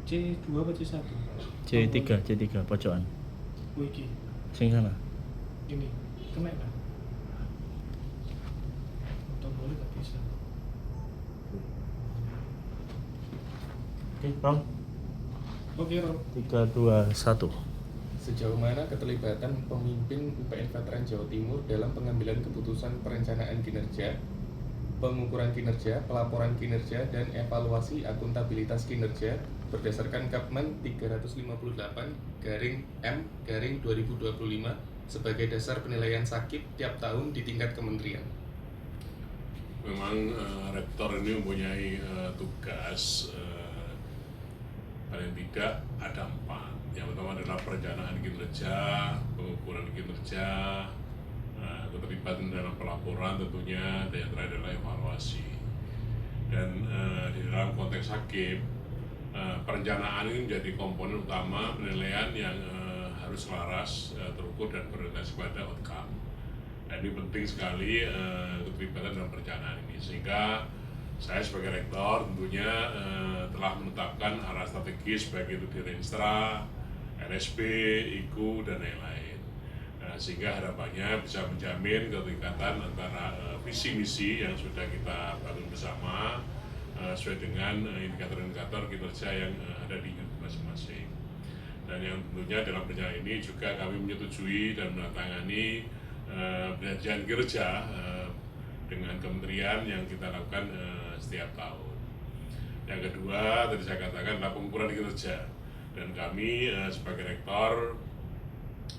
C2 apa C1? C3 pojokan. Oh iki. Sing sana. Ini. Kena kan? Tombolnya gak bisa. Oke, Rom. Oke, Rom. 3 2 1. Sejauh mana keterlibatan pemimpin UPN Veteran Jawa Timur dalam pengambilan keputusan perencanaan kinerja, pengukuran kinerja, pelaporan kinerja, dan evaluasi akuntabilitas kinerja berdasarkan Kapmen 358-M-2025 sebagai dasar penilaian sakit tiap tahun di tingkat kementerian? Memang rektor ini mempunyai tugas paling tidak ada 4. Yang pertama adalah perencanaan kinerja, pengukuran kinerja, keterlibatan dalam pelaporan tentunya, dan yang terakhir adalah evaluasi. Dan di dalam konteks hakim, perencanaan ini menjadi komponen utama penilaian yang harus selaras, terukur, dan berorientasi pada outcome. Dan ini penting sekali keterlibatan dalam perencanaan ini, sehingga saya sebagai rektor tentunya telah menetapkan arah strategis baik itu di Renstra, RSP, IKU, dan lain-lain. Sehingga harapannya bisa menjamin keterikatan antara visi misi yang sudah kita bangun bersama sesuai dengan indikator-indikator kinerja yang ada di unit masing-masing. Dan yang tentunya dalam perencanaan ini juga kami menyetujui dan menandatangani perjanjian kerja dengan kementerian yang kita lakukan setiap tahun. Yang kedua, tadi saya katakan adalah pengukuran kinerja, dan kami sebagai rektor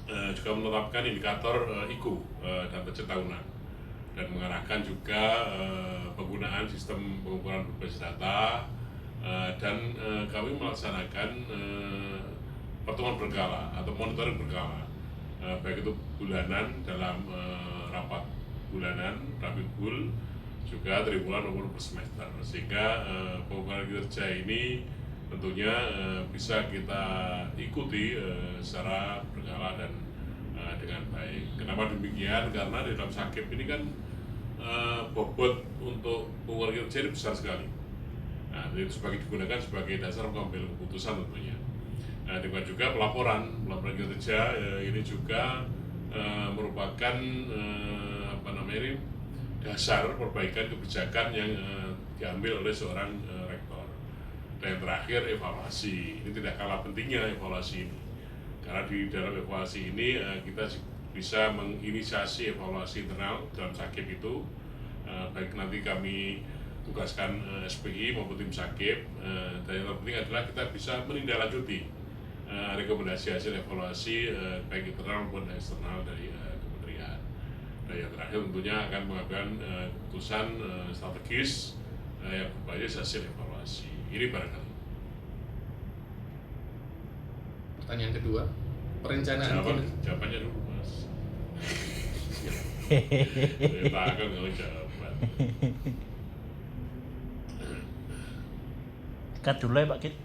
juga menetapkan indikator IKU dan budget tahunan, dan mengarahkan juga penggunaan sistem pengukuran berbasis data, dan kami melaksanakan pertemuan berkala atau monitoring berkala, baik itu bulanan dalam rapat bulanan, Rapimgul, juga triwulan maupun per semester, sehingga pengukuran kinerja ini tentunya bisa kita ikuti secara berkala dan dengan baik. Kenapa demikian? Karena di dalam sakit ini kan bobot untuk pengukuran kinerja ini besar sekali. Nah, itu digunakan sebagai dasar mengambil keputusan tentunya. Nah, dengan juga pelaporan kinerja ini juga merupakan dasar perbaikan kebijakan yang diambil oleh seorang rektor. Dan yang terakhir, evaluasi. Ini tidak kalah pentingnya evaluasi ini, karena di dalam evaluasi ini kita bisa menginisiasi evaluasi internal dalam sakit itu, baik nanti kami tugaskan SPI maupun tim sakit, dan yang terpenting adalah kita bisa menindaklanjuti rekomendasi hasil evaluasi baik internal maupun eksternal dari kementerian. Dan yang terakhir tentunya akan mengambil keputusan strategis yang berbasis hasil evaluasi. Ini barangkali. Pertanyaan kedua, perencanaan jawabannya dulu, Mas. Saya takut kalau jawaban. Cut dulu ya Pak Kit.